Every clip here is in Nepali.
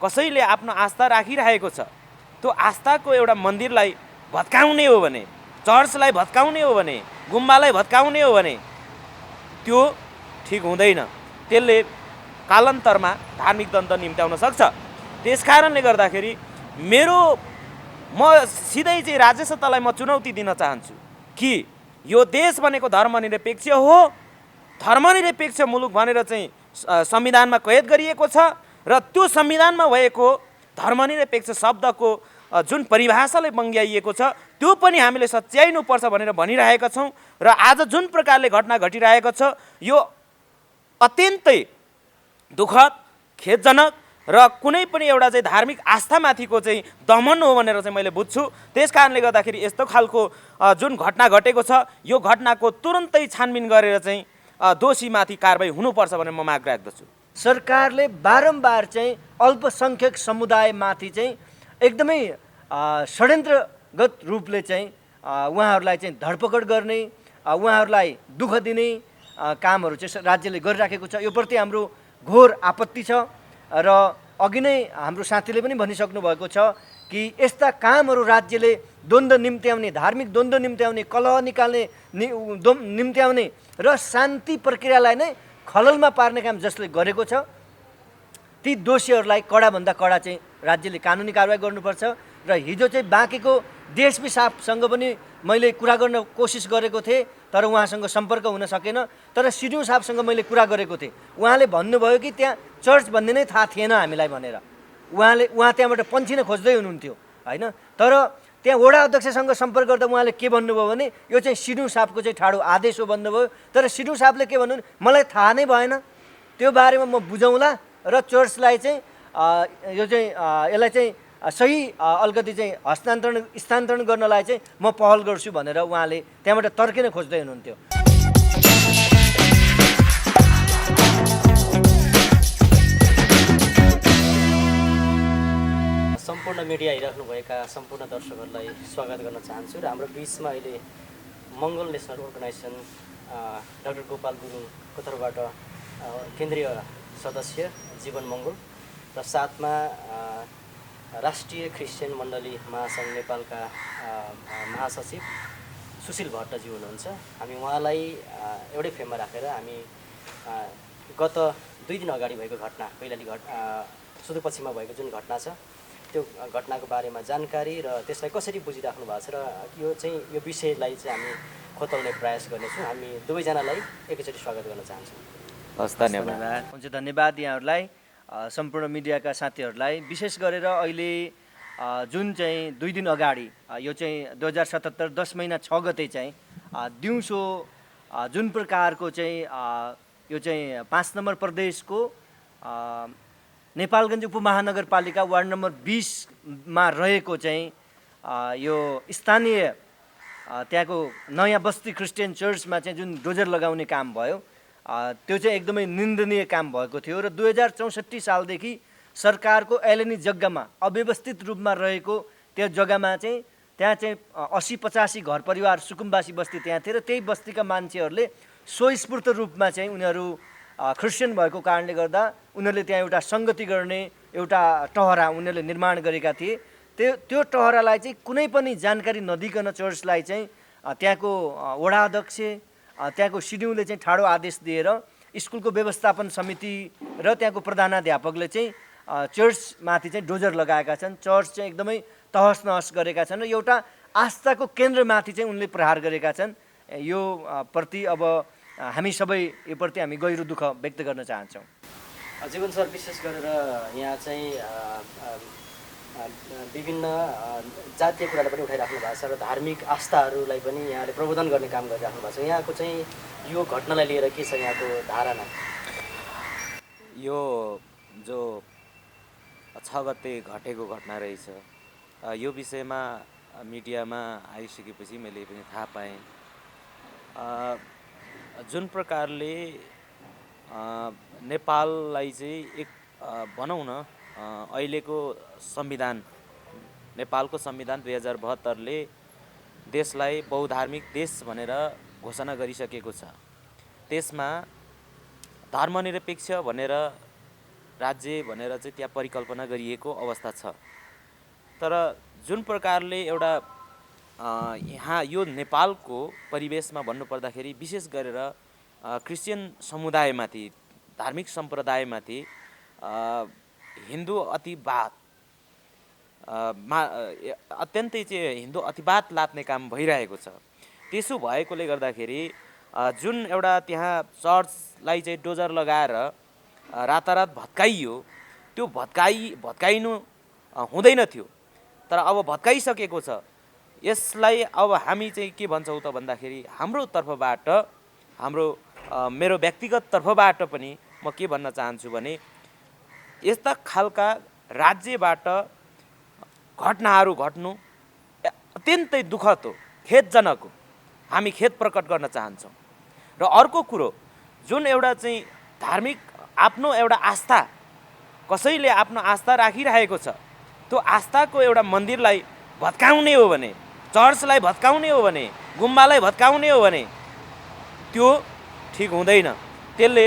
कसैले आफ्नो आस्था राखिरहेको छ, त्यो आस्थाको एउटा मन्दिरलाई भत्काउने हो भने, चर्चलाई भत्काउने हो भने, गुम्बालाई भत्काउने हो भने त्यो ठिक हुँदैन। त्यसले कालान्तरमा धार्मिक द्वन्द्व निम्त्याउन सक्छ। त्यसकारणले गर्दाखेरि म सिधै चाहिँ राज्य सत्तालाई म चुनौती दिन चाहन्छु कि यो देश भनेको धर्मनिरपेक्ष हो, धर्मनिरपेक्ष मुलुक भनेर चाहिँ संविधानमा कैद गरिएको छ र त्यो संविधानमा भएको धर्मनिरपेक्ष शब्दको जुन परिभाषाले बङ्ग्याइएको छ त्यो पनि हामीले सच्याइनुपर्छ भनेर भनिरहेका छौँ। र आज जुन प्रकारले घटना घटिरहेको छ यो अत्यन्तै दुःखद, खेदजनक र कुनै पनि एउटा चाहिँ धार्मिक आस्थामाथिको चाहिँ दमन हो भनेर चाहिँ मैले बुझ्छु। त्यस कारणले गर्दाखेरि यस्तो खालको जुन घटना घटेको छ यो घटनाको तुरन्तै छानबिन गरेर चाहिँ दोषीमाथि कारबाही हुनुपर्छ भनेर म माग राख्दछु। सरकारले बारम्बार चाहिँ अल्पसङ्ख्यक समुदायमाथि चाहिँ एकदमै षड्यन्त्रगत रूपले चाहिँ उहाँहरूलाई चाहिँ धरपकड गर्ने, उहाँहरूलाई दुःख दिने कामहरू चाहिँ राज्यले गरिराखेको छ। यो प्रति हाम्रो घोर आपत्ति छ र अघि नै हाम्रो साथीले पनि भनिसक्नु भएको छ कि यस्ता कामहरू राज्यले द्वन्द्व निम्त्याउने, धार्मिक द्वन्द्व निम्त्याउने, कलह निकाल्ने निम्त्याउने र शान्ति प्रक्रियालाई नै खललमा पार्ने काम जसले गरेको छ ती दोषीहरूलाई कडाभन्दा कडा चाहिँ राज्यले कानुनी कारबाही गर्नुपर्छ। र हिजो चाहिँ बाँकीको डिएसपी साहबसँग पनि मैले कुरा गर्न कोसिस गरेको थिएँ तर उहाँसँग सम्पर्क हुन सकेन। तर सिडिओ साहबसँग मैले कुरा गरेको थिएँ, उहाँले भन्नुभयो कि त्यहाँ चर्च भन्ने नै थाहा थिएन हामीलाई भनेर। उहाँ त्यहाँबाट पन्छिन खोज्दै हुनुहुन्थ्यो होइन। तर त्यहाँ वडा अध्यक्षसँग सम्पर्क गर्दा उहाँले के भन्नुभयो भने यो चाहिँ सिडिओ साहबको चाहिँ ठाडो आदेश हो भन्नुभयो। तर सिडिओ साहबले के भन्नु, मलाई थाहा नै भएन, त्यो बारेमा म बुझौँला र चर्चलाई चाहिँ यो चाहिँ यसलाई चाहिँ सही अलिकति चाहिँ स्थानान्तरण गर्नलाई चाहिँ म पहल गर्छु भनेर उहाँले त्यहाँबाट तर्किन खोज्दै हुनुहुन्थ्यो। सम्पूर्ण मिडिया हेरिराख्नुभएका सम्पूर्ण दर्शकहरूलाई स्वागत गर्न चाहन्छु र हाम्रो बिचमा अहिले मङ्गल नेसनल अर्गनाइजेसन डाक्टर गोपाल गुरुङको तर्फबाट केन्द्रीय सदस्य जीवन मङ्गल र साथमा राष्ट्रिय क्रिस्चियन मण्डली महासङ्घ नेपालका महासचिव सुशील भट्टजी हुनुहुन्छ। हामी उहाँलाई एउटै फ्रेममा राखेर हामी गत 2 दिन अगाडि भएको घटना, कैलाली सुदूरपश्चिममा भएको जुन घटना छ त्यो घटनाको बारेमा जानकारी र त्यसलाई कसरी बुझिराख्नु भएको छ र यो विषयलाई चाहिँ हामी खोतल्ने प्रयास गर्नेछौँ। हामी दुवैजनालाई एकैचोटि स्वागत गर्न चाहन्छौँ। हस्, धन्यवाद। हुन्छ, धन्यवाद यहाँहरूलाई, सम्पूर्ण मिडियाका साथीहरूलाई। विशेष गरेर अहिले जुन चाहिँ 2 दिन अगाडि यो चाहिँ 2077 10 महिना 6 गते चाहिँ दिउँसो जुन प्रकारको चाहिँ यो चाहिँ 5 नम्बर प्रदेशको नेपालगञ्ज उपमहानगरपालिका वार्ड नम्बर 20 मा रहेको चाहिँ यो स्थानीय त्यहाँको नयाँ बस्ती क्रिस्चियन चर्चमा चाहिँ जुन डोजर लगाउने काम भयो त्यो चाहिँ एकदमै निन्दनीय काम भएको थियो र 2064 सालदेखि सरकारको एलएनी जग्गामा अव्यवस्थित रूपमा रहेको त्यो जग्गामा चाहिँ त्यहाँ चाहिँ 80-85 घर परिवार सुकुम्बासी बस्ती त्यहाँ थिए र त्यही बस्तीका मान्छेहरूले स्वस्फूर्त रूपमा चाहिँ उनीहरू क्रिस्चियन भएको कारणले गर्दा उनीहरूले त्यहाँ एउटा सङ्गति गर्ने एउटा टहरा उनीहरूले निर्माण गरेका थिए। त्यो टहरालाई चाहिँ कुनै पनि जानकारी नदिकन चर्चलाई चाहिँ त्यहाँको वडा अध्यक्ष त्यहाँको सिडिओले चाहिँ ठाडो आदेश दिएर स्कुलको व्यवस्थापन समिति र त्यहाँको प्रधानाध्यापकले चाहिँ चर्चमाथि चाहिँ डोजर लगाएका छन्। चर्च चाहिँ एकदमै तहस नहस गरेका छन् र एउटा आस्थाको केन्द्रमाथि चाहिँ उनले प्रहार गरेका छन्। यो प्रति अब हामी सबै यो प्रति हामी गहिरो दुःख व्यक्त गर्न चाहन्छौँ। जीवन सर, विशेष गरेर यहाँ चाहिँ विभिन्न जातीय कुरालाई पनि उठाइराख्नु भएको छ र धार्मिक आस्थाहरूलाई पनि यहाँले प्रबोधन गर्ने काम गरिराख्नु भएको छ। यहाँको चाहिँ यो घटनालाई लिएर के छ यहाँको धारणा? यो जो 6 गते घटेको घटना रहेछ यो विषयमा मिडियामा आइसकेपछि मैले पनि थाहा पाएँ। जुन प्रकारले नेपाललाई चाहिँ एक भनौँ न अहिलेको संविधान, नेपालको संविधान 2072ले देशलाई बहुधार्मिक देश भनेर घोषणा गरिसकेको छ। त्यसमा धर्मनिरपेक्ष भनेर राज्य भनेर चाहिँ त्यहाँ परिकल्पना गरिएको अवस्था छ। तर जुन प्रकारले एउटा यहाँ यो नेपालको परिवेशमा भन्नुपर्दाखेरि विशेष गरेर क्रिस्चियन समुदायमाथि, धार्मिक सम्प्रदायमाथि हिन्दू अतिवाद अत्यन्तै चाहिँ हिन्दू अतिवाद लाद्ने काम भइरहेको छ। त्यसो भएकोले गर्दाखेरि जुन एउटा त्यहाँ चर्चलाई चाहिँ डोजर लगाएर रातारात भत्काइयो, त्यो भत्काइनु हुँदैन थियो। तर अब भत्काइसकेको छ। यसलाई अब हामी चाहिँ के भन्छौँ त भन्दाखेरि हाम्रो तर्फबाट, मेरो व्यक्तिगत तर्फबाट पनि म के भन्न चाहन्छु भने यस्ता खालका राज्यबाट घटनाहरू घट्नु अत्यन्तै दुःखद हो, खेदजनक हो। हामी खेद प्रकट गर्न चाहन्छौँ। र अर्को कुरो, जुन एउटा चाहिँ धार्मिक आफ्नो एउटा आस्था, कसैले आफ्नो आस्था राखिरहेको छ, त्यो आस्थाको एउटा मन्दिरलाई भत्काउने हो भने, चर्चलाई भत्काउने हो भने, गुम्बालाई भत्काउने हो भने त्यो ठिक हुँदैन। त्यसले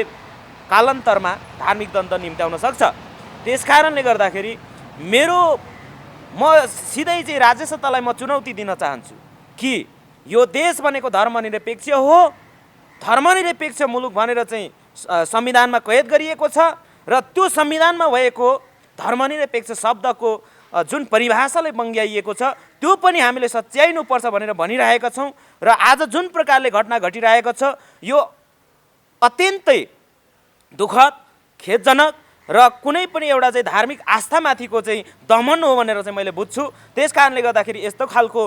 कालान्तरमा धार्मिक दण्ड निम्त्याउन सक्छ। त्यस कारणले गर्दाखेरि म सिधै चाहिँ राज्य सत्तालाई म चुनौती दिन चाहन्छु कि यो देश भनेको धर्मनिरपेक्ष हो, धर्मनिरपेक्ष मुलुक भनेर चाहिँ संविधानमा कैद गरिएको छ। र त्यो संविधानमा भएको धर्मनिरपेक्ष शब्दको जुन परिभाषाले बङ्ग्याइएको छ त्यो पनि हामीले सच्याइनुपर्छ भनेर भनिरहेका छौँ। र आज जुन प्रकारले घटना घटिरहेको छ यो अत्यन्तै दुःखद, खेदजनक र कुनै पनि एउटा चाहिँ धार्मिक आस्थामाथिको चाहिँ दमन हो भनेर चाहिँ मैले बुझ्छु। त्यस कारणले गर्दाखेरि यस्तो खालको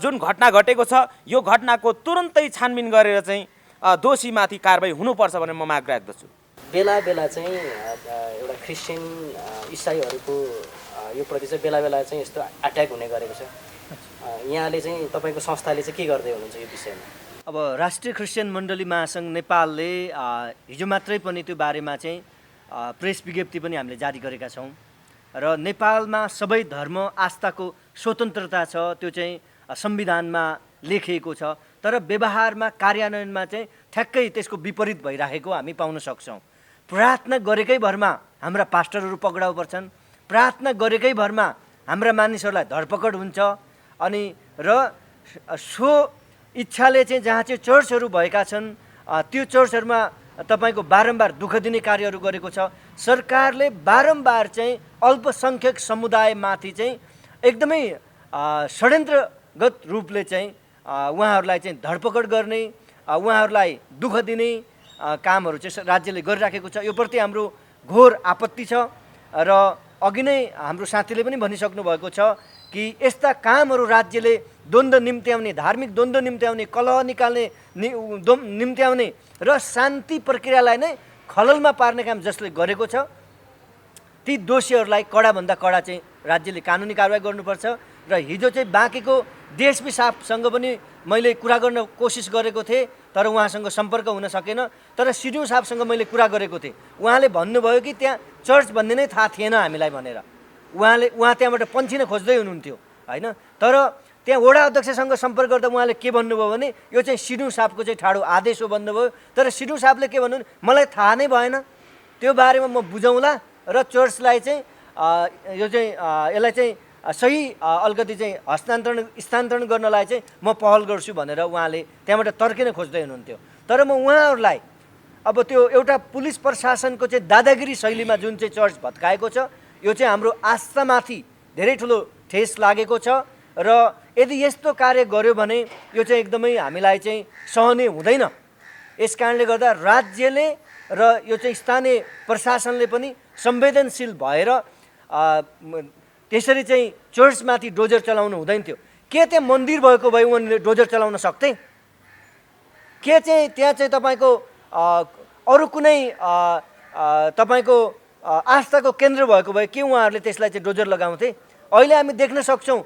जुन घटना घटेको छ यो घटनाको तुरन्तै छानबिन गरेर चाहिँ दोषीमाथि कारबाही हुनुपर्छ भनेर म माग राख्दछु। बेला बेला चाहिँ एउटा क्रिस्चियन इसाईहरूको यो प्रति चाहिँ बेला बेला चाहिँ यस्तो अट्याक हुने गरेको छ। यहाँले चाहिँ तपाईँको संस्थाले चाहिँ के गर्दै हुनुहुन्छ यो विषयमा? अब राष्ट्रिय क्रिस्चियन मण्डली महासङ्घ नेपालले हिजो मात्रै पनि त्यो बारेमा चाहिँ प्रेस विज्ञप्ति पनि हामीले जारी गरेका छौँ। र नेपालमा सबै धर्म आस्थाको स्वतन्त्रता छ, त्यो चाहिँ संविधानमा लेखिएको छ। तर व्यवहारमा, कार्यान्वयनमा चाहिँ ठ्याक्कै त्यसको विपरीत भइरहेको हामी पाउन सक्छौँ। प्रार्थना गरेकै भरमा हाम्रा पास्टरहरू पक्राउ पर्छन्, प्रार्थना गरेकै भरमा हाम्रा मानिसहरूलाई धरपकड हुन्छ। अनि र सो इच्छाले चाहिँ जहाँ चाहिँ चर्चहरू भएका छन् त्यो चर्चहरूमा तपाईँको बारम्बार दुःख दिने कार्यहरू गरेको छ। सरकारले बारम्बार चाहिँ अल्पसङ्ख्यक समुदायमाथि चाहिँ एकदमै षड्यन्त्रगत रूपले चाहिँ उहाँहरूलाई चाहिँ धरपकड गर्ने, उहाँहरूलाई दुःख दिने कामहरू चाहिँ राज्यले गरिराखेको छ। यो प्रति हाम्रो घोर आपत्ति छ। र अघि नै हाम्रो साथीले पनि भनिसक्नु भएको छ कि यस्ता कामहरू राज्यले द्वन्द्व निम्त्याउने, धार्मिक द्वन्द्व निम्त्याउने, कलह निकाल्ने निम्त्याउने र शान्ति प्रक्रियालाई नै खललमा पार्ने काम जसले गरेको छ ती दोषीहरूलाई कडाभन्दा कडा चाहिँ राज्यले कानुनी कारवाही गर्नुपर्छ। र हिजो चाहिँ बाँकीको डिएसपी साहबसँग पनि मैले कुरा गर्न कोसिस गरेको थिएँ, तर उहाँसँग सम्पर्क हुन सकेन। तर सिडिओ साहबसँग मैले कुरा गरेको थिएँ, उहाँले भन्नुभयो कि त्यहाँ चर्च भन्ने नै थाहा थिएन हामीलाई भनेर। उहाँ त्यहाँबाट पन्छिन खोज्दै हुनुहुन्थ्यो होइन। तर त्यहाँ वडा अध्यक्षसँग सम्पर्क गर्दा उहाँले के भन्नुभयो भने यो चाहिँ सिडिओ साहबको चाहिँ ठाडो आदेश हो भन्नुभयो। तर सिडिओ साहबले के भन्नु, मलाई थाहा नै भएन, त्यो बारेमा म बुझौँला र चर्चलाई चाहिँ यो चाहिँ यसलाई चाहिँ सही अलिकति चाहिँ स्थानान्तरण गर्नलाई चाहिँ म पहल गर्छु भनेर उहाँले त्यहाँबाट तर्किन खोज्दै हुनुहुन्थ्यो। तर म उहाँहरूलाई अब त्यो एउटा पुलिस प्रशासनको चाहिँ दादागिरी शैलीमा जुन चाहिँ चर्च भत्काएको छ यो चाहिँ हाम्रो आस्थामाथि धेरै ठुलो ठेस लागेको छ। र यदि यस्तो कार्य गर्यो भने यो चाहिँ एकदमै हामीलाई चाहिँ सहने हुँदैन। यस कारणले गर्दा राज्यले र यो चाहिँ स्थानीय प्रशासनले पनि संवेदनशील भएर त्यसरी चाहिँ चर्चमाथि डोजर चलाउनु हुँदैन थियो। के त्यहाँ मन्दिर भएको भए उनीहरूले डोजर चलाउन सक्थे? के चाहिँ त्यहाँ चाहिँ तपाईँको अरू कुनै तपाईँको आस्थाको केन्द्र भएको भए के उहाँहरूले त्यसलाई चाहिँ डोजर लगाउँथे? अहिले हामी देख्न सक्छौँ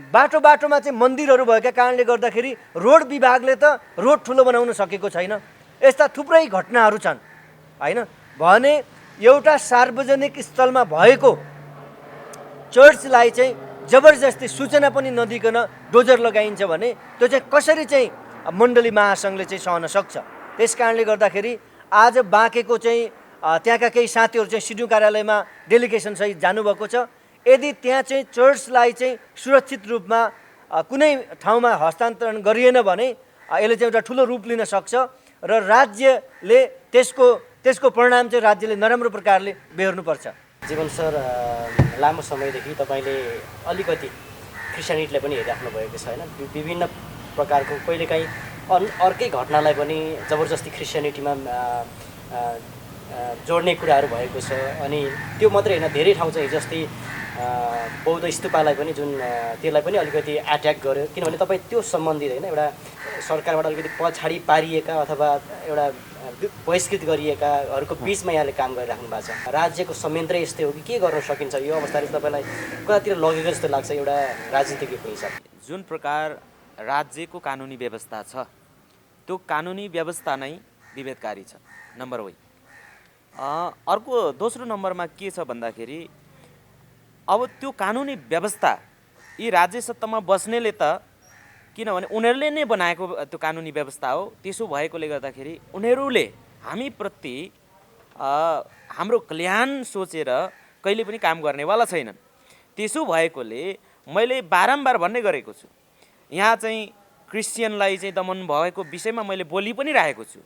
बाटो बाटोमा चाहिँ मन्दिरहरू भएका कारणले गर्दाखेरि रोड विभागले त रोड ठुलो बनाउन सकेको छैन। यस्ता थुप्रै घटनाहरू छन् होइन। भने एउटा सार्वजनिक स्थलमा भएको चर्चलाई चाहिँ जबरजस्ती सूचना पनि नदिकन डोजर लगाइन्छ भने त्यो चाहिँ कसरी चाहिँ मण्डली महासङ्घले चाहिँ सहन सक्छ? त्यस कारणले गर्दाखेरि आज बाँकेको चाहिँ त्यहाँका केही साथीहरू चाहिँ सिडिओ कार्यालयमा डेलिगेसनसहित जानुभएको छ। यदि त्यहाँ चाहिँ चर्चलाई चाहिँ सुरक्षित रूपमा कुनै ठाउँमा हस्तान्तरण गरिएन भने यसले चाहिँ एउटा ठुलो रूप लिन सक्छ र राज्यले त्यसको परिणाम चाहिँ राज्यले नराम्रो प्रकारले बेहोर्नुपर्छ। जीवन सर, लामो समयदेखि तपाईँले अलिकति क्रिस्चियनिटीलाई पनि हेरिराख्नु भएको छ होइन? विभिन्न प्रकारको कहिलेकाहीँ अर्कै घटनालाई पनि जबरजस्ती क्रिस्चियनिटीमा जोड्ने कुराहरू भएको छ। अनि त्यो मात्रै होइन, धेरै ठाउँ चाहिँ जस्तै बौद्ध स्तूपलाई पनि जुन त्यसलाई पनि अलिकति एट्याक गर्यो, किनभने तपाईँ त्यो सम्बन्धित होइन एउटा सरकारबाट अलिकति पछाडि पारिएका अथवा एउटा बहिष्कृत गरिएकाहरूको बिचमा यहाँले काम गरिराख्नु भएको छ। राज्यको संयन्त्रै यस्तै हो कि के गर्न सकिन्छ? यो अवस्थाले तपाईँलाई कतातिर लगेको जस्तो लाग्छ एउटा राजनीतिज्ञको हिसाबले? जुन प्रकार राज्यको कानुनी व्यवस्था छ त्यो कानुनी व्यवस्था नै विभेदकारी छ, नम्बर 1। अर्को दोस्रो नम्बरमा के छ भन्दाखेरि अब त्यो कानुनी व्यवस्था यी राज्य सत्तामा बस्नेले त, किनभने उनीहरूले नै बनाएको त्यो कानुनी व्यवस्था हो, त्यसो भएकोले गर्दाखेरि उनीहरूले हामीप्रति हाम्रो कल्याण सोचेर कहिले पनि काम गर्नेवाला छैनन्। त्यसो भएकोले मैले बारम्बार भन्ने गरेको छु, यहाँ चाहिँ क्रिस्चियनलाई चाहिँ दमन भएको विषयमा मैले बोली पनि राखेको छु,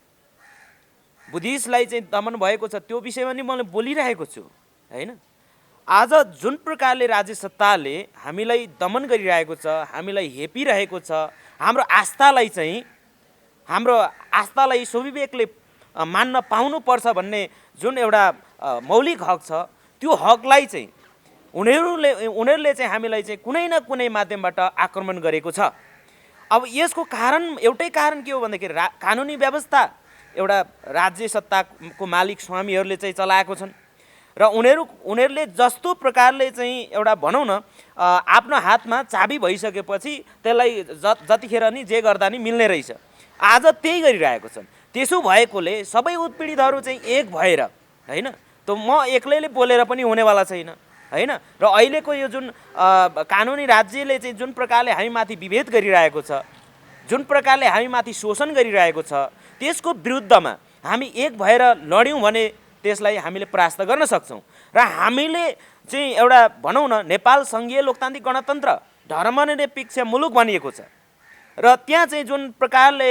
बुद्धिस्टलाई चाहिँ दमन भएको छ त्यो विषयमा नि मैले बोलिरहेको छु होइन। आज जुन प्रकारले राज्य सत्ताले हामीलाई दमन गरिरहेको छ, हामीलाई हेपिरहेको छ, हाम्रो आस्थालाई स्वविवेकले मान्न पाउनुपर्छ भन्ने जुन एउटा मौलिक हक छ, त्यो हकलाई चाहिँ उनीहरूले चाहिँ हामीलाई चाहिँ कुनै न कुनै माध्यमबाट आक्रमण गरेको छ। अब यसको कारण एउटै कारण के हो भन्दाखेरि कानुनी व्यवस्था एउटा राज्य सत्ताको मालिक स्वामीहरूले चाहिँ चलाएको छन् र उनीहरूले जस्तो प्रकारले चाहिँ एउटा भनौँ न आफ्नो हातमा चाबी भइसकेपछि त्यसलाई जतिखेर नि जे गर्दा नि मिल्ने रहेछ, आज त्यही गरिरहेको छन्। त्यसो भएकोले सबै उत्पीडितहरू चाहिँ एक भएर होइन, त म एक्लैले बोलेर पनि हुनेवाला छैन होइन। र अहिलेको यो जुन कानुनी राज्यले चाहिँ जुन प्रकारले हामीमाथि विभेद गरिरहेको छ, जुन प्रकारले हामीमाथि शोषण गरिरहेको छ, त्यसको विरुद्धमा हामी एक भएर लड्यौँ भने त्यसलाई हामीले परास्त गर्न सक्छौँ। र हामीले चाहिँ एउटा भनौँ न नेपाल सङ्घीय लोकतान्त्रिक गणतन्त्र धर्मनिरपेक्ष मुलुक भनिएको छ र त्यहाँ चाहिँ जुन प्रकारले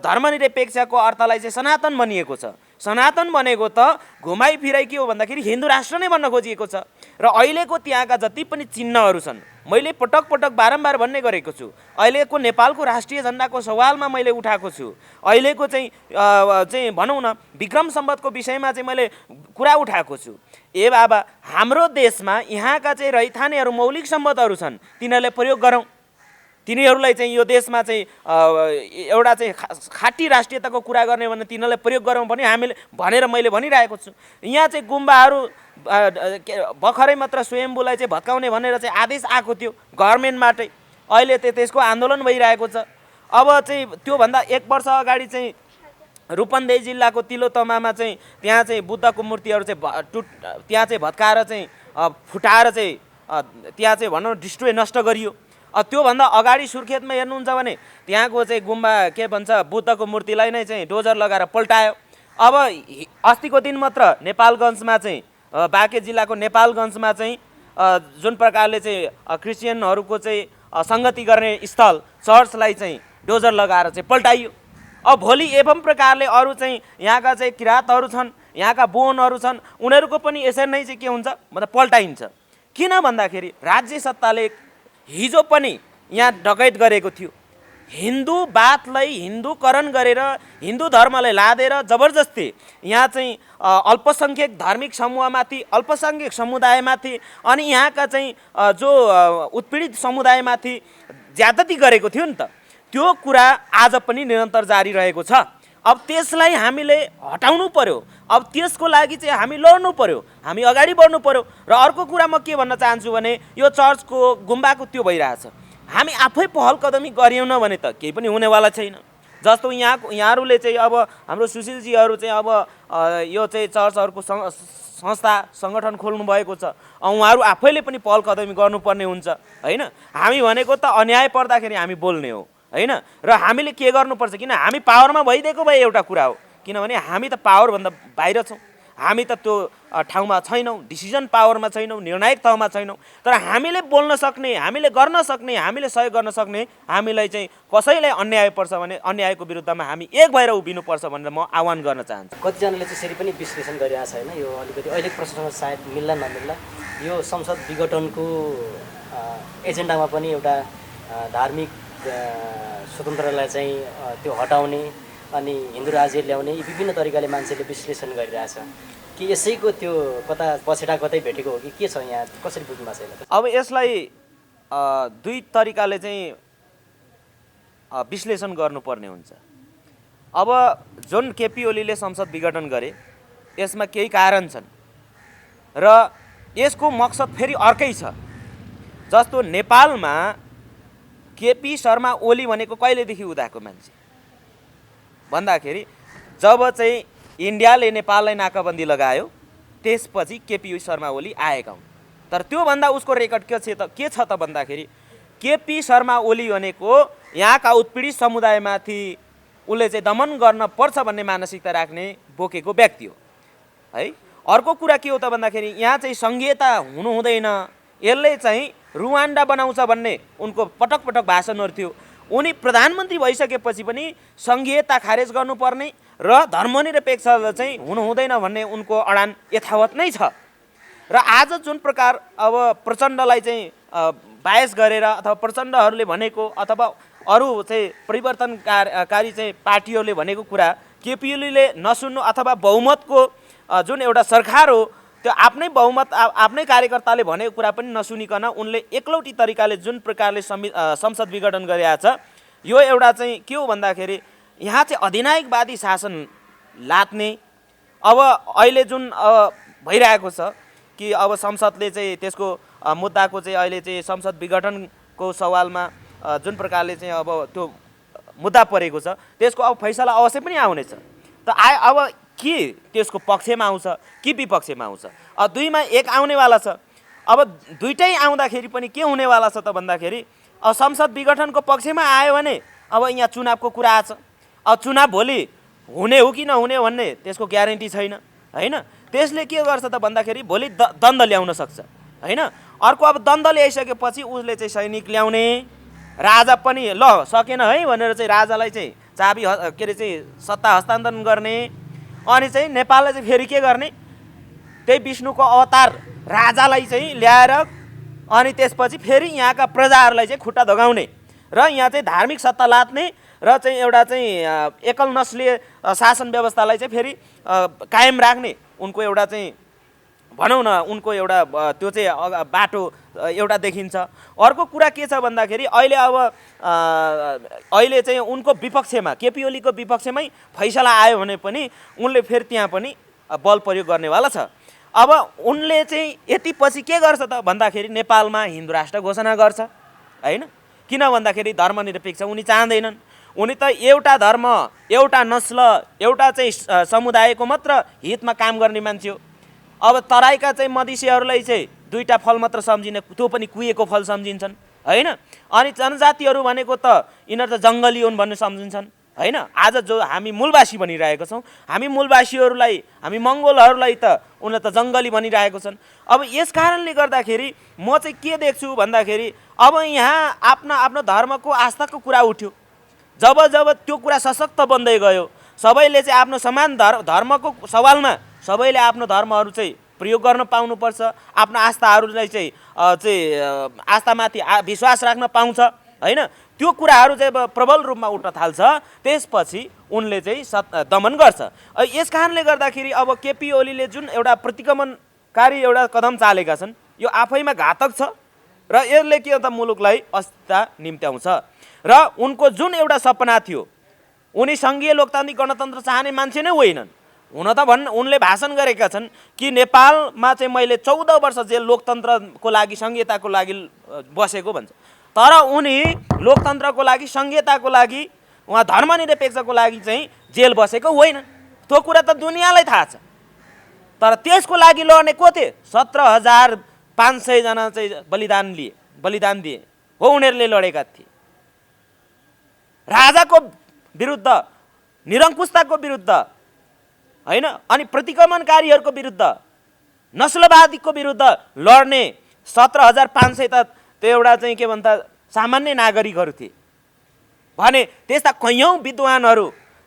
धर्मनिरपेक्षको अर्थलाई चाहिँ सनातन भनिएको छ, सनातन भनेको त घुमाइ फिराइ के हो भन्दाखेरि हिन्दू राष्ट्र नै बन्न खोजिएको छ। र अहिलेको त्यहाँका जति पनि चिन्हहरू छन्, मैले पटक बारम्बार भन्ने गरेको छु, अहिलेको नेपालको राष्ट्रिय झन्डाको सवालमा मैले उठाएको छु, अहिलेको चाहिँ भनौँ न विक्रम सम्वतको विषयमा चाहिँ मैले कुरा उठाएको छु। ए बाबा, हाम्रो देशमा यहाँका चाहिँ रैथानेहरू मौलिक सम्पदहरू छन्, तिनीहरूले प्रयोग गरौँ। तिनीहरूलाई चाहिँ यो देशमा चाहिँ एउटा चाहिँ खाटी राष्ट्रियताको कुरा गर्ने भने तिनीहरूलाई प्रयोग गरौँ भने हामीले भनेर मैले भनिरहेको छु। यहाँ चाहिँ गुम्बाहरू भर्खरै मात्र स्वयम्भूलाई चाहिँ भत्काउने भनेर चाहिँ आदेश आएको थियो गभर्मेन्टबाटै, अहिले त्यसको आन्दोलन भइरहेको छ। अब चाहिँ त्योभन्दा 1 वर्ष अगाडि चाहिँ रूपन्देही जिल्लाको तिलोतमामा चाहिँ त्यहाँ चाहिँ बुद्धको मूर्तिहरू चाहिँ त्यहाँ चाहिँ भत्काएर चाहिँ फुटाएर चाहिँ त्यहाँ चाहिँ भनौँ डिस्ट्रोय नष्ट गरियो। त्योभन्दा अगाडि सुर्खेतमा हेर्नुहुन्छ भने त्यहाँको चाहिँ गुम्बा के भन्छ बुद्धको मूर्तिलाई नै चाहिँ डोजर लगाएर पल्टायो। अब अस्तिको दिन मात्र नेपालगञ्जमा चाहिँ बाँके जिल्लाको नेपालगञ्जमा चाहिँ जुन प्रकारले चाहिँ क्रिस्चियनहरूको चाहिँ सङ्गति गर्ने स्थल चर्चलाई चाहिँ डोजर लगाएर चाहिँ पल्टाइयो। अब भोलि एवं प्रकारले अरू चाहिँ यहाँका चाहिँ किराँतहरू छन्, यहाँका बोनहरू छन्, उनीहरूको पनि यसरी नै चाहिँ के हुन्छ मतलब पल्टाइन्छ। किन भन्दाखेरि राज्य सत्ताले हिजो पनि यहाँ डकैत गरेको थियो, हिन्दूवादलाई हिन्दूकरण गरेर हिन्दू धर्मलाई लादेर जबरजस्ती यहाँ चाहिँ अल्पसङ्ख्यक धार्मिक समूहमाथि, अल्पसङ्ख्यक समुदायमाथि अनि यहाँका चाहिँ जो उत्पीडित समुदायमाथि ज्यादती गरेको थियो नि त, त्यो कुरा आज पनि निरन्तर जारी रहेको छ। अब त्यसलाई हामीले हटाउनु पर्यो, अब त्यसको लागि चाहिँ हामी लड्नु पर्यो, हामी अगाडि बढ्नु पर्यो। र अर्को कुरा म के भन्न चाहन्छु भने यो चर्चको गुम्बाको त्यो भइरहेछ, हामी आफै पहल कदमी गरिएन भने त केही पनि हुनेवाला छैन। जस्तो यहाँहरूले चाहिँ अब हाम्रो सुशीलजीहरू चाहिँ अब यो चाहिँ चर्चहरूको संस्था सङ्गठन खोल्नु भएको छ, उहाँहरू आफैले पनि पहल कदमी गर्नुपर्ने हुन्छ होइन। हामी भनेको त अन्याय पर्दाखेरि हामी बोल्ने हो होइन। र हामीले के गर्नुपर्छ, किन हामी पावरमा भइदिएको भए एउटा कुरा हो, किनभने हामी त पावरभन्दा बाहिर छौँ, हामी त त्यो ठाउँमा छैनौँ, डिसिजन पावरमा छैनौँ, निर्णायक तहमा छैनौँ। तर हामीले बोल्न सक्ने, हामीले गर्न सक्ने, हामीले सहयोग गर्न सक्ने, हामीलाई चाहिँ कसैलाई अन्याय पर्छ भने अन्यायको विरुद्धमा हामी एक भएर उभिनुपर्छ भनेर म आह्वान गर्न चाहन्छु। कतिजनाले चाहिँ यसरी पनि विश्लेषण गरिरहेको छ होइन, यो अलिकति अहिलेको प्रश्नसँग सायद मिल्ला नमिल्ला, यो संसद विघटनको एजेन्डामा पनि एउटा धार्मिक स्वतन्त्रलाई चाहिँ त्यो हटाउने अनि हिन्दू राज्य ल्याउने यी विभिन्न तरिकाले मान्छेले विश्लेषण गरिरहेछ कि यसैको त्यो कता पछेटा कतै भेटेको हो कि के छ, यहाँ कसरी बुझ्नु भएको छ? अब यसलाई दुई तरिकाले चाहिँ विश्लेषण गर्नुपर्ने हुन्छ। अब जुन केपी ओलीले संसद विघटन गरे यसमा केही कारण छन् र यसको मकसद फेरि अर्कै छ। जस्तो नेपालमा केपी शर्मा ओली भनेको कहिलेदेखि उदाएको मान्छे भन्दाखेरि जब चाहिँ इन्डियाले नेपाललाई नाकाबन्दी लगायो त्यसपछि केपी शर्मा ओली आएका हुन्। तर त्योभन्दा उसको रेकर्ड के छ त भन्दाखेरि केपी शर्मा ओली भनेको यहाँका उत्पीडित समुदायमाथि उसले चाहिँ दमन गर्न पर्छ भन्ने मानसिकता राख्ने बोकेको व्यक्ति हो है। अर्को कुरा के हो त भन्दाखेरि यहाँ चाहिँ सङ्घीयता हुनु हुँदैन, यसले चाहिँ रुवान्डा बनाउँछ भन्ने उनको पटक पटक भाषणहरू थियो। उनी प्रधानमन्त्री भइसकेपछि पनि सङ्घीयता खारेज गर्नुपर्ने र धर्मनिरपेक्ष चाहिँ हुनु हुँदैन भन्ने उनको अडान यथावत नै छ। र आज जुन प्रकार अब प्रचण्डलाई चाहिँ बायस गरेर अथवा प्रचण्डहरूले भनेको अथवा अरू चाहिँ परिवर्तनकारी चाहिँ पार्टीहरूले भनेको कुरा केपी ओलीले नसुन्नु अथवा बहुमतको जुन एउटा सरकार हो त्यो आफ्नै बहुमत आफ्नै कार्यकर्ताले भनेको कुरा पनि नसुनिकन उनले एकलौटी तरिकाले जुन प्रकारले संसद विघटन गरिरहेछ यो एउटा चाहिँ के हो भन्दाखेरि यहाँ चाहिँ अधिनायकवादी शासन लात्ने। अब अहिले जुन भइरहेको छ कि अब संसदले चाहिँ त्यसको मुद्दाको चाहिँ अहिले चाहिँ संसद विघटनको सवालमा जुन प्रकारले चाहिँ अब त्यो मुद्दा परेको छ त्यसको अब फैसला अवश्य पनि आउनेछ। त अब के त्यसको पक्षमा आउँछ कि विपक्षमा आउँछ, दुईमा एक आउनेवाला छ। अब दुइटै आउँदाखेरि पनि के हुनेवाला छ त भन्दाखेरि अब संसद विघटनको पक्षमा आयो भने अब यहाँ चुनावको कुरा आछ। अब चुनाव भोलि हुने हो कि नहुने भन्ने त्यसको ग्यारेन्टी छैन होइन। त्यसले के गर्छ त भन्दाखेरि भोलि द्वन्द्व ल्याउन सक्छ होइन। अर्को अब द्वन्द्व ल्याइसकेपछि उसले चाहिँ सैनिक ल्याउने, राजा पनि ल सकेन है भनेर चाहिँ राजालाई चाहिँ चाबी के अरे चाहिँ सत्ता हस्तान्तरण गर्ने अनि चाहिँ नेपाललाई चाहिँ फेरि के गर्ने त्यही विष्णुको अवतार राजालाई चाहिँ ल्याएर अनि त्यसपछि फेरि यहाँका प्रजाहरूलाई चाहिँ खुट्टा धगाउने र यहाँ चाहिँ धार्मिक सत्ता लात्ने र चाहिँ एउटा चाहिँ एकल नस्लीय शासन व्यवस्थालाई चाहिँ फेरि कायम राख्ने उनको एउटा चाहिँ भनौँ न उनको एउटा त्यो चाहिँ बाटो एउटा देखिन्छ। अर्को कुरा के छ भन्दाखेरि अहिले अब अहिले चाहिँ उनको विपक्षमा केपी ओलीको विपक्षमै फैसला आयो भने पनि उनले फेरि त्यहाँ पनि बल प्रयोग गर्नेवाला छ। अब उनले चाहिँ यति पछि के गर्छ त भन्दाखेरि नेपालमा हिन्दू राष्ट्र घोषणा गर्छ होइन। किन भन्दाखेरि धर्मनिरपेक्ष उनी चाहँदैनन्। उनी त एउटा धर्म एउटा नस्ल एउटा चाहिँ समुदायको मात्र हितमा काम गर्ने मान्छे हो। अब तराईका चाहिँ मधेसीहरूलाई चाहिँ दुईटा फल मात्र सम्झिने, त्यो पनि कुहिएको फल सम्झिन्छन् होइन। अनि जनजातिहरू भनेको त यिनीहरू त जङ्गली हुन् भन्ने सम्झिन्छन् होइन। आज जो हामी मूलवासी भनिरहेको छौँ हामी मूलवासीहरूलाई हामी मङ्गोलहरूलाई त उनीहरू त जङ्गली भनिरहेको छन्। अब यस कारणले गर्दाखेरि म चाहिँ के देख्छु भन्दाखेरि अब यहाँ आफ्नो आफ्नो धर्मको आस्थाको कुरा उठ्यो। जब जब त्यो कुरा सशक्त बन्दै गयो सबैले चाहिँ आफ्नो समान धर्मको सवालमा सबैले आफ्नो धर्महरू चाहिँ प्रयोग गर्न पाउनुपर्छ, आफ्नो आस्थाहरूलाई चाहिँ आस्थामाथि विश्वास राख्न पाउँछ होइन। त्यो कुराहरू चाहिँ अब प्रबल रूपमा उठ्न थाल्छ त्यसपछि उनले चाहिँ दमन गर्छ। यस कारणले गर्दाखेरि अब केपी ओलीले जुन एउटा प्रतिगमनकारी एउटा कदम चालेका छन् यो आफैमा घातक छ र यसले के त मुलुकलाई अस्थिरता निम्त्याउँछ। र उनको जुन एउटा सपना थियो उनी सङ्घीय लोकतान्त्रिक गणतन्त्र चाहने मान्छे नै होइनन्। हुन त उनले भाषण गरेका छन् कि नेपालमा चाहिँ मैले 14 वर्ष जेल लोकतन्त्रको लागि सङ्घीयताको लागि बसेको भन्छ। तर उनी लोकतन्त्रको लागि सङ्घीयताको लागि उहाँ धर्मनिरपेक्षको लागि चाहिँ जेल बसेको होइन। त्यो कुरा त दुनियाँलाई थाहा छ। तर त्यसको लागि लड्ने को थिए? 17,500 जना चाहिँ बलिदान दिए हो उनीहरूले लडेका थिए। राजाको विरुद्ध निरङ्कुशताको विरुद्ध होइन, अनि प्रतिक्रमणकारीहरूको विरुद्ध नस्लवादीको विरुद्ध लड्ने 17,500 त त्यो एउटा चाहिँ के भन्छ सामान्य नागरिकहरू थिए भने त्यस्ता कैयौँ विद्वानहरू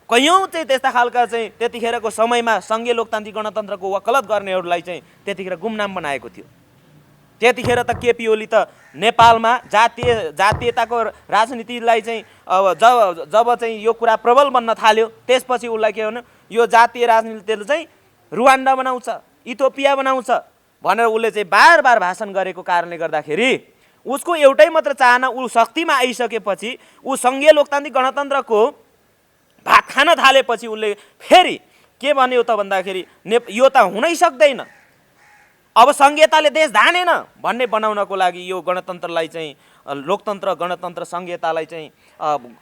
कैयौँ चाहिँ त्यस्ता खालका चाहिँ त्यतिखेरको समयमा सङ्घीय लोकतान्त्रिक गणतन्त्रको वकालत गर्नेहरूलाई चाहिँ त्यतिखेर गुमनाम बनाएको थियो। त्यतिखेर त केपी ओली त नेपालमा जातीयताको राजनीतिलाई चाहिँ अब जब चाहिँ यो कुरा प्रबल बन्न थाल्यो त्यसपछि उसलाई के भन्यो, यो जातीय राजनीतिले चाहिँ रुवान्डा बनाउँछ, इथियोपिया बनाउँछ भनेर उसले चाहिँ बार बार भाषण गरेको कारणले गर्दाखेरि उसको एउटै मात्र चाहना, ऊ शक्तिमा आइसकेपछि ऊ सङ्घीय लोकतान्त्रिक गणतन्त्रको भात खान थालेपछि उसले फेरि के भन्यो त भन्दाखेरि यो त हुनै सक्दैन, अब सङ्घीयताले देश धानेन भन्ने बनाउनको लागि यो गणतन्त्रलाई चाहिँ लोकतन्त्र गणतन्त्र सङ्घीयतालाई चाहिँ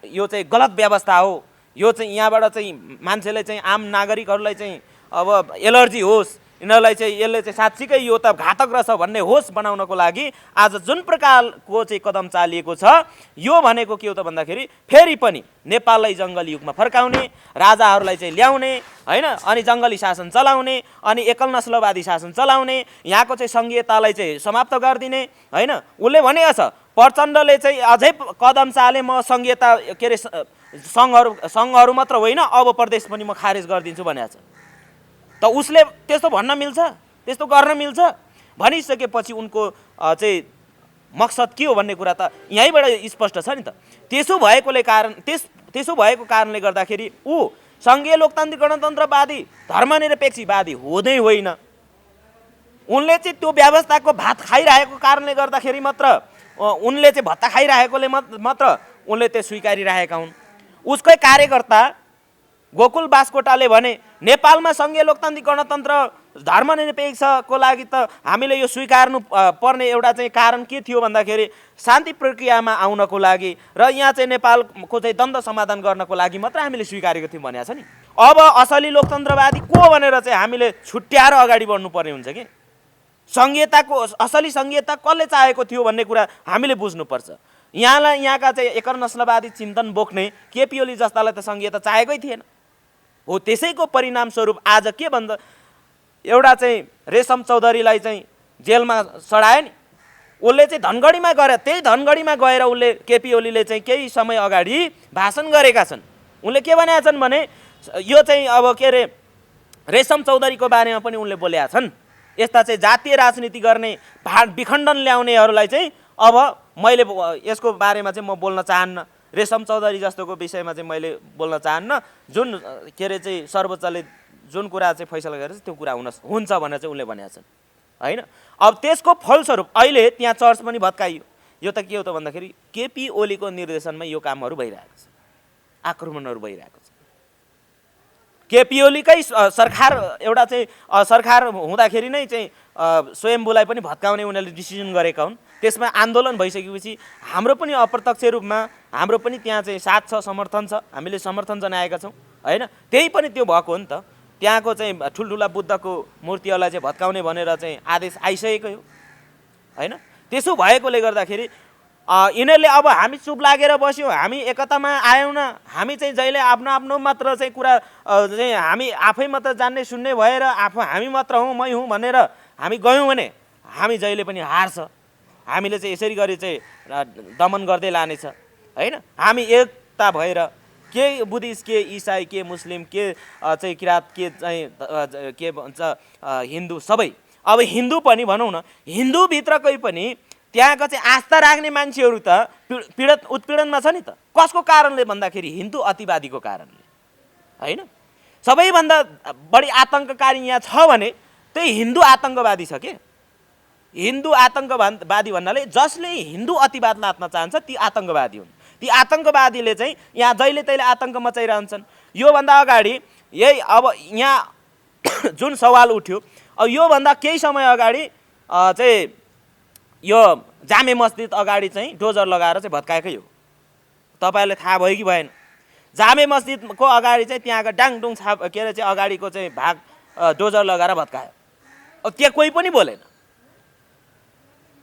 यो चाहिँ गलत व्यवस्था हो, यो चाहिँ यहाँबाट चाहिँ मान्छेले चाहिँ आम नागरिकहरूलाई चाहिँ अब एलर्जी होस्, यिनीहरूलाई चाहिँ यसले चाहिँ साँच्चीकै यो त घातक रहेछ भन्ने होस् बनाउनको लागि आज जुन प्रकारको चाहिँ कदम चालिएको छ यो भनेको के हो त भन्दाखेरि फेरि पनि नेपाललाई जङ्गली युगमा फर्काउने, राजाहरूलाई चाहिँ ल्याउने होइन, अनि जङ्गली शासन चलाउने, अनि एकल नस्लवादी शासन चलाउने, यहाँको चाहिँ सङ्घीयतालाई चाहिँ समाप्त गरिदिने होइन। उसले भनेको छ प्रचण्डले चाहिँ अझै कदम चाले म सङ्घीयता के अरे सङ्घहरू मात्र होइन अब प्रदेश पनि म खारेज गरिदिन्छु भनेको छ। त उसले त्यस्तो भन्न मिल्छ, त्यस्तो गर्न मिल्छ भनिसकेपछि उनको चाहिँ मकसद के हो भन्ने कुरा त यहीँबाट स्पष्ट छ नि त। त्यसो भएको कारणले गर्दाखेरि ऊ सङ्घीय लोकतान्त्रिक गणतन्त्रवादी धर्मनिरपेक्षवादी हुँदै होइन, उनले चाहिँ त्यो व्यवस्थाको भात खाइरहेको कारणले गर्दाखेरि मात्र उनले चाहिँ भत्ता खाइरहेकोले मात्र उनले त्यो स्वीकारिरहेका हुन्। उसकै कार्यकर्ता गोकुल बास्कोटाले भने नेपालमा सङ्घीय लोकतान्त्रिक गणतन्त्र धर्मनिरपेक्षको लागि त हामीले यो स्वीकार्नु पर्ने एउटा चाहिँ कारण के थियो भन्दाखेरि शान्ति प्रक्रियामा आउनको लागि र यहाँ चाहिँ नेपालको चाहिँ द्वन्द्व समाधान गर्नको लागि मात्र हामीले स्वीकारेको थियौँ भनेको छ नि। अब असली लोकतन्त्रवादी को भनेर चाहिँ हामीले छुट्याएर अगाडि बढ्नुपर्ने हुन्छ कि सङ्घीयताको असली सङ्घीयता कसले चाहेको थियो भन्ने कुरा हामीले बुझ्नुपर्छ। यहाँका चाहिँ एकर नस्लवादी चिन्तन बोक्ने केपी ओली जस्तालाई त सङ्घीयता चाहेकै थिएन हो। त्यसैको परिणामस्वरूप आज के भन्छ, एउटा चाहिँ रेशम चौधरीलाई चाहिँ जेलमा सडायो नि, उसले चाहिँ धनगढीमा गएर त्यही धनगढीमा गएर उसले केपी ओलीले चाहिँ केही समय अगाडि भाषण गरेका छन्। उनले के भनेका छन् भने यो चाहिँ अब के अरे रेशम चौधरीको बारेमा पनि उनले बोलेका छन्, यस्ता चाहिँ जातीय राजनीति गर्ने विखण्डन ल्याउनेहरूलाई चाहिँ अब मैले यसको बारेमा चाहिँ म बोल्न चाहन्न, रेशम चौधरी जस्तोको विषयमा चाहिँ मैले बोल्न चाहन्न, जुन के अरे चाहिँ सर्वोच्चले जुन कुरा चाहिँ फैसला गरेर त्यो कुरा हुन्छ भनेर चाहिँ उनले भनेका छन् होइन। अब त्यसको फलस्वरूप अहिले त्यहाँ चर्च पनि भत्काइयो। यो त के हो त भन्दाखेरि केपी ओलीको निर्देशनमा यो कामहरू भइरहेको छ, आक्रमणहरू भइरहेको छ। केपी ओलीकै सरकार एउटा चाहिँ सरकार हुँदाखेरि नै चाहिँ स्वयम्भूलाई पनि भत्काउने उनीहरूले डिसिजन गरेका हुन्। त्यसमा आन्दोलन भइसकेपछि हाम्रो पनि अप्रत्यक्ष रूपमा हाम्रो पनि त्यहाँ चाहिँ साथ छ, समर्थन छ, हामीले समर्थन जनाएका छौँ होइन। त्यही पनि त्यो भएको हो नि त, त्यहाँको चाहिँ ठुल्ठुला बुद्धको मूर्तिहरूलाई चाहिँ भत्काउने भनेर चाहिँ आदेश आइसकेको हो होइन। त्यसो भएकोले गर्दाखेरि यिनीहरूले अब हामी चुप लागेर बस्यौँ, हामी एकतामा आयौँ न, हामी चाहिँ जहिले आफ्नो आफ्नो मात्र चाहिँ कुरा चाहिँ हामी आफै मात्र जान्ने सुन्ने भएर हामी मात्र हौँ मै हुँ भनेर हामी गयौँ भने हामी जहिले पनि हार्छ। हामीले चाहिँ यसरी गरी चाहिँ दमन गर्दै लानेछ होइन। हामी एकता भएर के बुद्धिस्ट के इसाई के मुस्लिम के चाहिँ किराँत के चाहिँ के भन्छ हिन्दू सबै, अब हिन्दू पनि भनौँ न, हिन्दूभित्रकै पनि त्यहाँको चाहिँ आस्था राख्ने मान्छेहरू त उत्पीडनमा छ नि त। कसको कारणले भन्दाखेरि हिन्दू अतिवादीको कारणले होइन। सबैभन्दा बढी आतङ्ककारी यहाँ छ भने त्यही हिन्दू आतङ्कवादी छ के। हिन्दू आतङ्कवादी भन्नाले जसले हिन्दू अतिवाद लात्न चाहन्छ ती आतङ्कवादी हुन्। ती आतङ्कवादीले चाहिँ यहाँ जहिले तहिले आतङ्क मचाइरहन्छन्। योभन्दा अगाडि यही अब यहाँ जुन सवाल उठ्यो, अब योभन्दा केही समय अगाडि चाहिँ यो जामे मस्जिद अगाडि चाहिँ डोजर लगाएर चाहिँ भत्काएकै हो। तपाईँहरूले थाहा भयो कि भएन? जामे मस्जिदको अगाडि चाहिँ त्यहाँको डाङडुङ छाप के अरे चाहिँ अगाडिको चाहिँ भाग डोजर लगाएर भत्कायो। अब त्यहाँ कोही पनि बोलेन।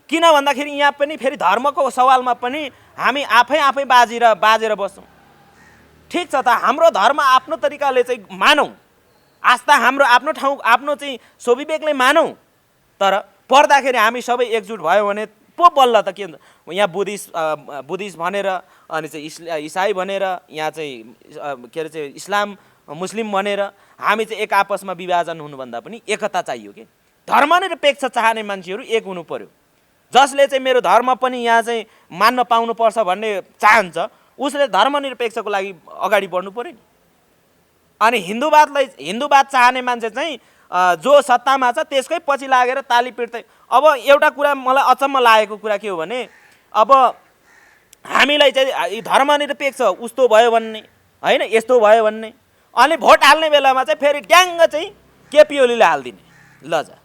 किन भन्दाखेरि यहाँ पनि फेरि धर्मको सवालमा पनि हामी आफै बाजेर बस्छौँ। ठिक छ त, हाम्रो धर्म आफ्नो तरिकाले चाहिँ मानौँ आस्था हाम्रो आफ्नो ठाउँ आफ्नो चाहिँ स्वविवेकले मानौँ, तर पर्दाखेरि हामी सबै एकजुट भयो भने पो बल्ल त के हुन्छ। यहाँ बुद्धिस्ट भनेर अनि चाहिँ इसाई भनेर यहाँ चाहिँ के अरे चाहिँ इस्लाम मुस्लिम भनेर हामी चाहिँ एक आपसमा विभाजन हुनुभन्दा पनि एकता चाहियो कि। धर्मनिरपेक्ष चाहने मान्छेहरू एक हुनु पर्यो। जसले चाहिँ मेरो धर्म पनि यहाँ चाहिँ मान्न पाउनुपर्छ भन्ने चाहन्छ उसले धर्मनिरपेक्षको लागि अगाडि बढ्नु पर्यो नि। अनि हिन्दूवाद चाहने मान्छे चाहिँ जो सत्तामा छ त्यसकै पछि लागेर ताली पिट्दै। अब एउटा कुरा मलाई अचम्म लागेको कुरा के हो भने अब हामीलाई चाहिँ धर्मनिरपेक्ष उस्तो भयो भन्ने होइन, यस्तो भयो भन्ने, अनि भोट हाल्ने बेलामा चाहिँ फेरि ड्याङ्ग चाहिँ केपी ओलीले हालिदिने, ल जा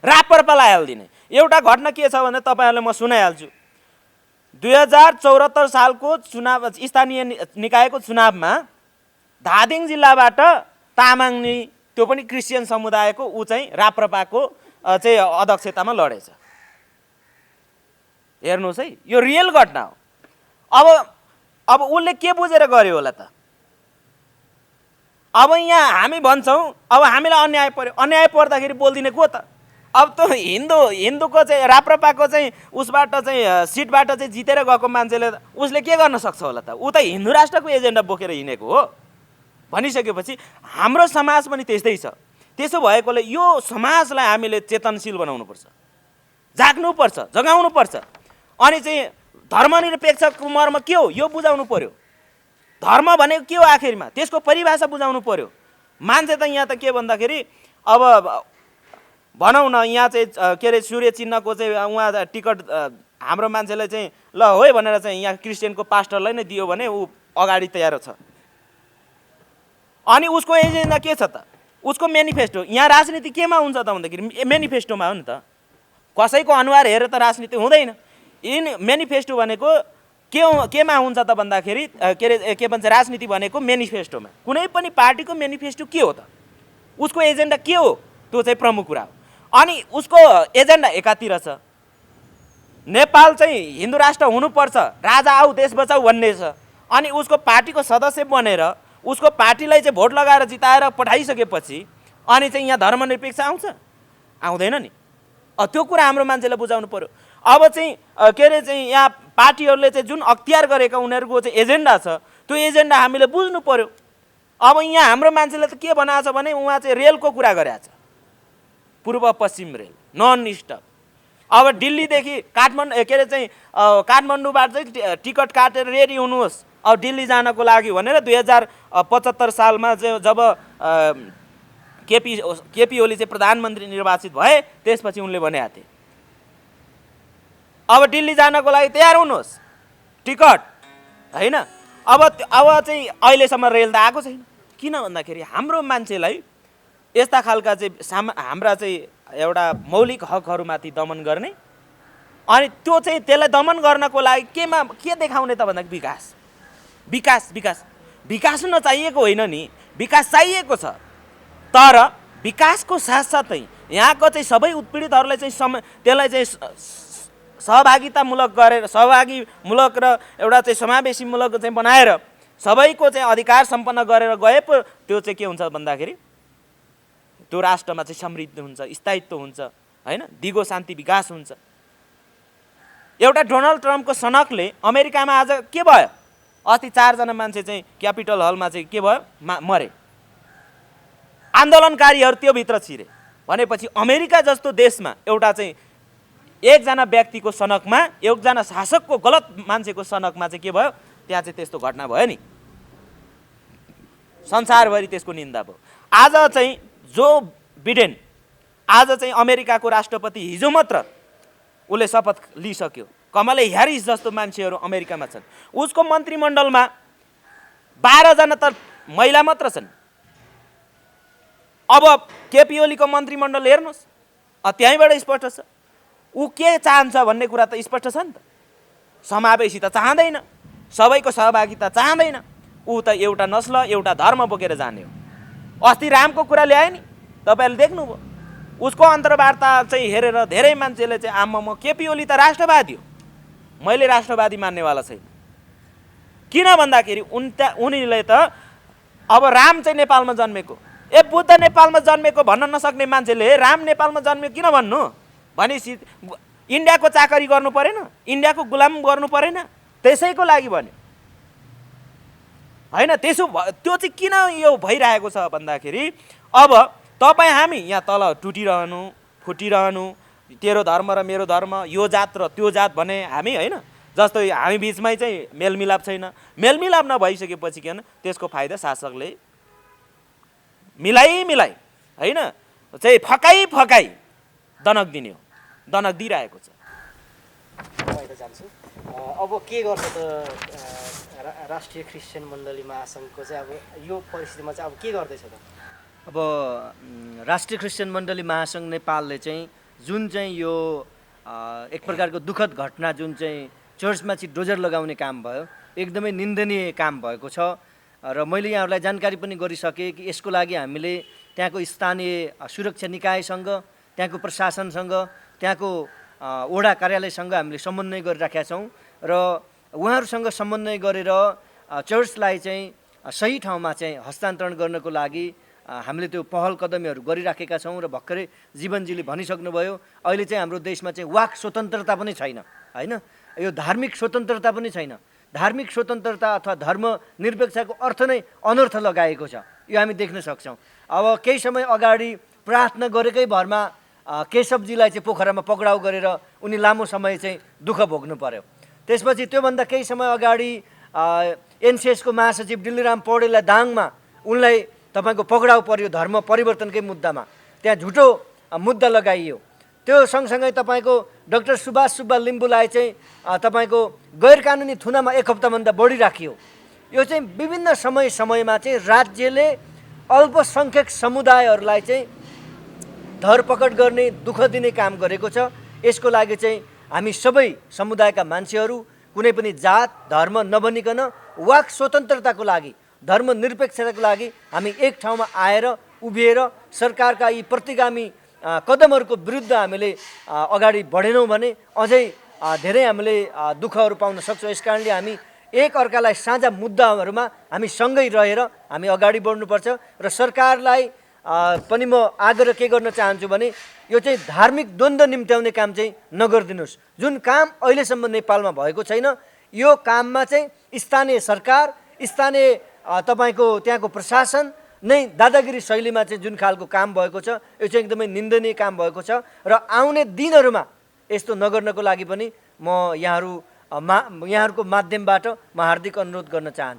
राप्रपालाई हालिदिने। एउटा घटना के छ भने तपाईँहरूलाई म सुनाइहाल्छु। 2074 सालको चुनाव स्थानीय निकायको चुनावमा धादिङ जिल्लाबाट तामाङनी त्यो पनि क्रिस्चियन समुदायको ऊ चाहिँ राप्रपाको चाहिँ अध्यक्षतामा लडेछ। हेर्नुहोस् है, यो रियल घटना हो। अब उसले के बुझेर गर्यो होला त? अब यहाँ हामी भन्छौँ अब हामीलाई अन्याय पर्यो, अन्याय पर्दाखेरि बोलिदिने को त? अब त हिन्दूको चाहिँ राप्रपाको चाहिँ उसबाट चाहिँ सिटबाट चाहिँ जितेर गएको मान्छेले उसले के गर्न सक्छ होला त? ऊ त हिन्दू राष्ट्रको एजेन्डा बोकेर हिँडेको हो भनिसकेपछि हाम्रो समाज पनि त्यस्तै छ। त्यसो भएकोले यो समाजलाई हामीले चेतनशील बनाउनुपर्छ, जाग्नुपर्छ, जगाउनुपर्छ। अनि चाहिँ धर्मनिरपेक्षको मर्म के हो यो बुझाउनु पर्यो। धर्म भनेको के हो आखिरमा त्यसको परिभाषा बुझाउनु पर्यो। मान्छे त यहाँ त के भन्दाखेरि अब भनौँ न यहाँ चाहिँ के अरे सूर्य चिन्हको चाहिँ उहाँ टिकट हाम्रो मान्छेलाई चाहिँ ल हो भनेर चाहिँ यहाँ क्रिस्चियनको पास्टरलाई नै दियो भने ऊ अगाडि तयार छ। अनि उसको एजेन्डा के छ त? उसको मेनिफेस्टो। यहाँ राजनीति केमा हुन्छ त भन्दाखेरि मेनिफेस्टोमा हो नि त। कसैको अनुहार हेरेर त राजनीति हुँदैन। मेनिफेस्टो भनेको केमा हुन्छ त भन्दाखेरि के भन्छ राजनीति भनेको मेनिफेस्टोमा। कुनै पनि पार्टीको मेनिफेस्टो के हो त? उसको एजेन्डा के हो त्यो चाहिँ प्रमुख कुरा हो। अनि उसको एजेन्डा एकातिर छ, नेपाल चाहिँ हिन्दू राष्ट्र हुनुपर्छ, राजा आऊ देश बचाऊ भन्ने छ। अनि उसको पार्टीको सदस्य बनेर उसको पार्टीलाई चाहिँ भोट लगाएर जिताएर पठाइसकेपछि अनि चाहिँ यहाँ धर्मनिरपेक्ष आउँछ? आउँदैन नि। त्यो कुरा हाम्रो मान्छेलाई बुझाउनु पर्यो। अब चाहिँ के अरे चाहिँ यहाँ पार्टीहरूले चाहिँ जुन अख्तियार गरेका उनीहरूको चाहिँ एजेन्डा छ त्यो एजेन्डा हामीले बुझ्नु पर्यो। अब यहाँ हाम्रो मान्छेले त के बनाएको छ भने उहाँ चाहिँ रेलको कुरा गरेको छ, पूर्व पश्चिम रेल नन स्टप। अब दिल्लीदेखि काठमाडौँ के अरे चाहिँ काठमाडौँबाट चाहिँ टिकट काटेर रेडी हुनुहोस् अब दिल्ली जानको लागि भनेर 2075 सालमा चाहिँ जब केपी ओली चाहिँ प्रधानमन्त्री निर्वाचित भए त्यसपछि उनले भनेका थिए अब दिल्ली जानको लागि तयार हुनुहोस् टिकट होइन। अब चाहिँ अहिलेसम्म रेल त आएको छैन। किन भन्दाखेरि हाम्रो मान्छेलाई यस्ता खालका चाहिँ हाम्रा चाहिँ एउटा मौलिक हकहरूमाथि दमन गर्ने अनि त्यो चाहिँ त्यसलाई दमन गर्नको लागि के देखाउने त भन्दा विकास नचाहिएको होइन नि, विकास चाहिएको छ। तर विकासको साथसाथै यहाँको चाहिँ सबै उत्पीडितहरूलाई चाहिँ त्यसलाई चाहिँ सहभागितामूलक गरेर सहभागीमूलक र एउटा चाहिँ समावेशीमूलक चाहिँ बनाएर सबैको चाहिँ अधिकार सम्पन्न गरेर गए पो त्यो चाहिँ के हुन्छ भन्दाखेरि त्यो राष्ट्रमा चाहिँ समृद्धि हुन्छ, स्थायित्व हुन्छ होइन, दिगो शान्ति विकास हुन्छ। एउटा डोनाल्ड ट्रम्पको सनकले अमेरिकामा आज के भयो? अस्ति 4 जना मान्छे चाहिँ क्यापिटल हलमा चाहिँ के भयो मरे, आन्दोलनकारीहरू त्यो भित्र छिरे भनेपछि अमेरिका जस्तो देशमा एउटा चाहिँ एकजना व्यक्तिको सनकमा एकजना शासकको गलत मान्छेको सनकमा चाहिँ के भयो त्यहाँ चाहिँ त्यस्तो घटना भयो नि, संसारभरि त्यसको निन्दा भयो। आज चाहिँ जो बिडेन आज चाहिँ अमेरिकाको राष्ट्रपति हिजो मात्र उसले शपथ लिइसक्यो। कमला ह्यारिस जस्तो मान्छेहरू अमेरिकामा छन्। उसको मन्त्रीमण्डलमा 12 जना त महिला मात्र छन्। अब केपी ओलीको मन्त्रीमण्डल हेर्नुहोस्, त्यहीँबाट स्पष्ट छ ऊ के चाहन्छ भन्ने कुरा त स्पष्ट छ नि त। समावेशिता चाहँदैन, सबैको सहभागिता चाहँदैन, ऊ त एउटा नस्ल एउटा धर्म बोकेर जाने हो। अस्ति रामको कुरा ल्याए नि तपाईँहरूले देख्नुभयो। उसको अन्तर्वार्ता चाहिँ हेरेर धेरै मान्छेले चाहिँ आम्मा केपी ओली त राष्ट्रवादी हो, मैले राष्ट्रवादी मान्नेवाला छैन। किन भन्दाखेरि उनीले त अब राम चाहिँ नेपालमा जन्मेको, ए बुद्ध नेपालमा जन्मेको भन्न नसक्ने मान्छेले राम नेपालमा जन्मेको किन भन्नु भनेपछि इन्डियाको चाकरी गर्नु परेन, इन्डियाको गुलाम गर्नु परेन, त्यसैको लागि भन्यो होइन। त्यो चाहिँ किन यो भइरहेको छ भन्दाखेरि अब तपाईँ हामी यहाँ तल टुटिरहनु फुटिरहनु, तेरो धर्म र मेरो धर्म, यो जात र त्यो जात भने हामी होइन, जस्तो हामी बिचमै चाहिँ मेलमिलाप छैन। मेलमिलाप नभइसकेपछि के त्यसको फाइदा शासकले मिलाइ होइन चाहिँ फकाइ दनक दिने हो, दनक दिइरहेको छ। जान्छु अब के गर्छ त राष्ट्रिय क्रिस्चियन मण्डली महासङ्घको चाहिँ अब यो परिस्थितिमा चाहिँ अब के गर्दैछ त? अब राष्ट्रिय क्रिस्चियन मण्डली महासङ्घ नेपालले चाहिँ जुन चाहिँ यो एक प्रकारको दुःखद घटना जुन चाहिँ चर्चमा चाहिँ डोजर लगाउने काम भयो, एकदमै निन्दनीय काम भएको छ र मैले यहाँहरूलाई जानकारी पनि गरिसकेँ कि यसको लागि हामीले त्यहाँको स्थानीय सुरक्षा निकायसँग, त्यहाँको प्रशासनसँग, त्यहाँको वडा कार्यालयसँग हामीले समन्वय गरिराखेका छौँ र उहाँहरूसँग समन्वय गरेर चर्चलाई चाहिँ सही ठाउँमा चाहिँ हस्तान्तरण गर्नको लागि हामीले त्यो पहल कदमीहरू गरिराखेका छौँ र भर्खरै जीवनजीले भनिसक्नुभयो अहिले चाहिँ हाम्रो देशमा चाहिँ वाक स्वतन्त्रता पनि छैन होइन, यो धार्मिक स्वतन्त्रता पनि छैन। धार्मिक स्वतन्त्रता अथवा धर्म निरपेक्षताको अर्थ नै अनर्थ लगाएको छ, यो हामी देख्न सक्छौँ। अब केही समय अगाडि प्रार्थना गरेकै भरमा केशवजीलाई चाहिँ पोखरामा पक्राउ गरेर उनी लामो समय चाहिँ दुःख भोग्नु पर्यो। त्यसपछि त्योभन्दा केही समय अगाडि एनसिएसको महासचिव डिल्लीराम पौडेललाई दाङमा उनलाई तपाईँको पक्राउ पर्यो धर्म परिवर्तनकै मुद्दामा, त्यहाँ झुटो मुद्दा लगाइयो। त्यो सँगसँगै तपाईँको डाक्टर सुभाष सुब्बा लिम्बूलाई चाहिँ तपाईँको गैर कानुनी थुनामा 1 हप्ताभन्दा बढी राखियो। यो चाहिँ विभिन्न समयमा चाहिँ राज्यले अल्पसङ्ख्यक समुदायहरूलाई चाहिँ धरपकड गर्ने, दुःख दिने काम गरेको छ। यसको लागि चाहिँ हामी सबै समुदायका मान्छेहरू कुनै पनि जात धर्म नभनिकन वाक स्वतन्त्रताको लागि, धर्मनिरपेक्षताको लागि हामी एक ठाउँमा आएर उभिएर सरकारका यी प्रतिगामी कदमहरूको विरुद्ध हामीले अगाडि बढेनौँ भने अझै धेरै हामीले दुःखहरू पाउन सक्छौँ। यस कारणले हामी एक अर्कालाई साझा मुद्दाहरूमा हामी सँगै रहेर हामी अगाडि बढ्नुपर्छ र सरकारलाई पनि म आग्रह के गर्न चाहन्छु भने यो चाहिँ धार्मिक द्वन्द्व निम्त्याउने काम चाहिँ नगरिदिनुहोस्। जुन काम अहिलेसम्म नेपालमा भएको छैन, यो काममा चाहिँ स्थानीय सरकार, स्थानीय तपाईँको त्यहाँको प्रशासन नै दादागिरी शैलीमा चाहिँ जुन खालको काम भएको छ, यो चाहिँ एकदमै निन्दनीय काम भएको छ र आउने दिनहरूमा यस्तो नगर्नको लागि पनि म यहाँहरूको माध्यमबाट म हार्दिक अनुरोध गर्न चाहन्छु।